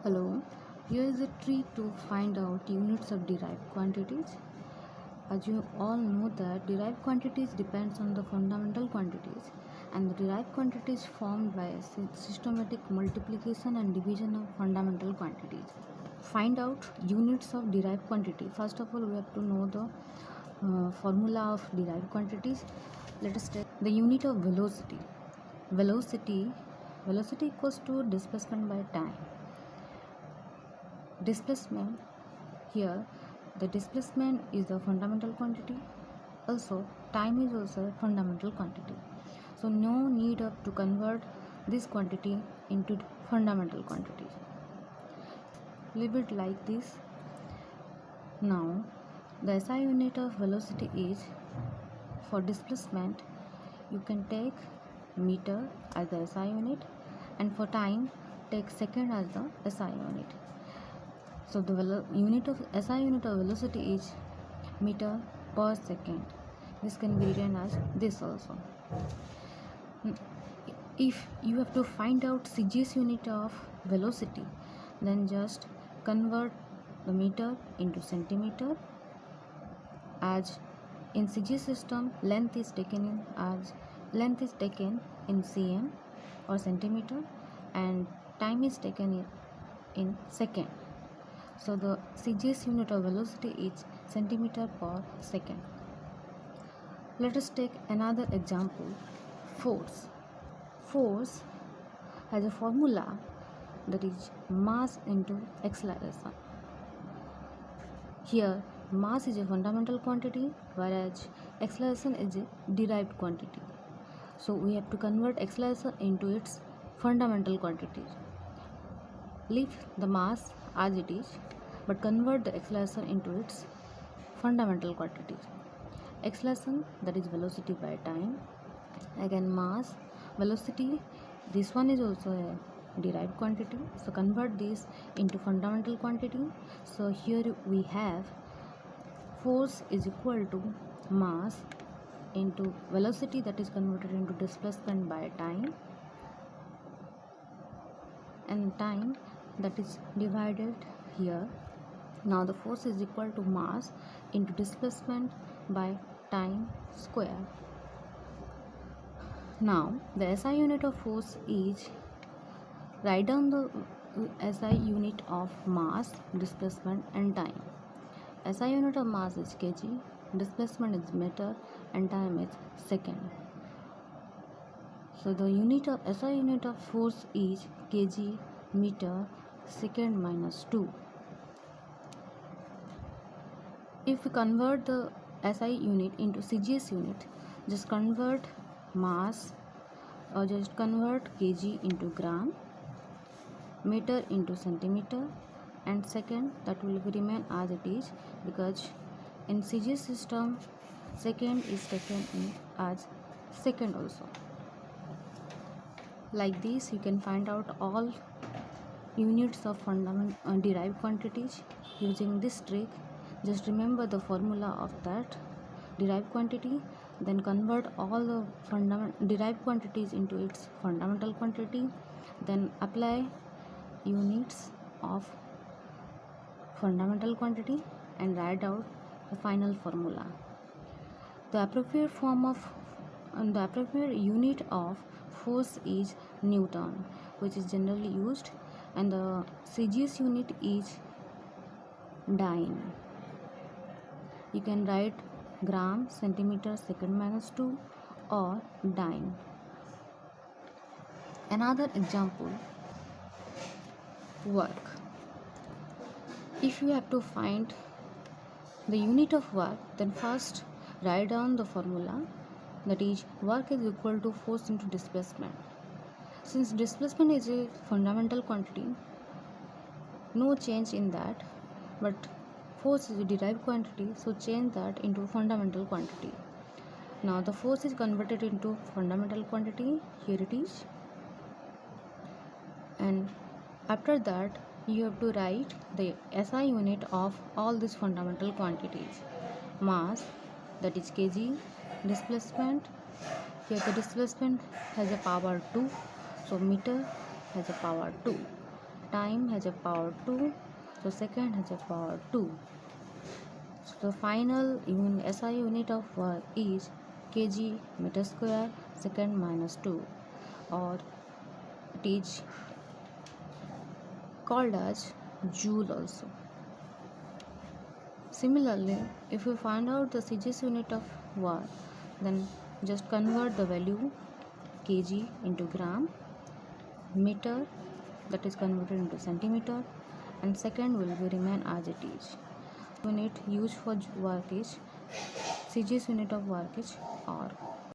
Hello, here is a trick to find out units of derived quantities. As you all know that derived quantities depends on the fundamental quantities, and the derived quantities formed by systematic multiplication and division of fundamental quantities. Find out units of derived quantity. First of all, we have to know the formula of derived quantities. Let us take the unit of velocity. Velocity equals to displacement by time. Displacement, here the displacement is the fundamental quantity, also time is also a fundamental quantity, so no need of to convert this quantity into fundamental quantity. Leave it like this. Now the SI unit of velocity is, for displacement you can take meter as the SI unit, and for time take second as the SI unit. So the SI unit of velocity is meter per second. This can be written as this also. If you have to find out CGS unit of velocity, then just convert the meter into centimeter, as in CGS system length is taken in cm or centimeter, and time is taken in second. So the CGS unit of velocity is centimeter per second. Let us take another example. Force has a formula that is mass into acceleration. Here mass is a fundamental quantity, whereas acceleration is a derived quantity. So we have to convert acceleration into its fundamental quantity. Leave the mass as it is, but convert the acceleration into its fundamental quantity. Acceleration, that is velocity by time. Again mass, velocity, this one is also a derived quantity, so convert this into fundamental quantity. So here we have force is equal to mass into velocity, that is converted into displacement by time, and time that is divided here. Now the force is equal to mass into displacement by time square. Now the SI unit of force is, write down the SI unit of mass, displacement and time. SI unit of mass is kg, displacement is meter, and time is second. So the SI unit of force is kg meter second minus 2. If we convert the SI unit into CGS unit, just convert mass, or just convert kg into gram, meter into centimeter, and second, that will remain as it is, because in CGS system second is taken in as second also. Like this you can find out all units of derived quantities using this trick. Just remember the formula of that derived quantity, then convert all the derived quantities into its fundamental quantity, then apply units of fundamental quantity and write out the final formula. The appropriate unit of force is Newton, which is generally used, and the CGS unit is dyne. You can write gram, centimeter, second minus 2, or dyne. Another example, work. If you have to find the unit of work, then first write down the formula, that is work is equal to force into displacement. Since displacement is a fundamental quantity, no change in that, but force is a derived quantity, so change that into fundamental quantity. Now the force is converted into fundamental quantity, here it is, and after that you have to write the SI unit of all these fundamental quantities. Mass, that is kg, displacement, here the displacement has a power 2, so meter has a power 2, time has a power 2, so second has a power 2. So the final SI unit of work is kg meter square second minus 2, or it is called as joule also. Similarly, if you find out the CGS unit of work, then just convert the value kg into gram, meter that is converted into centimeter, and second will be remain as it is. Unit used for work is CGS unit of work is R.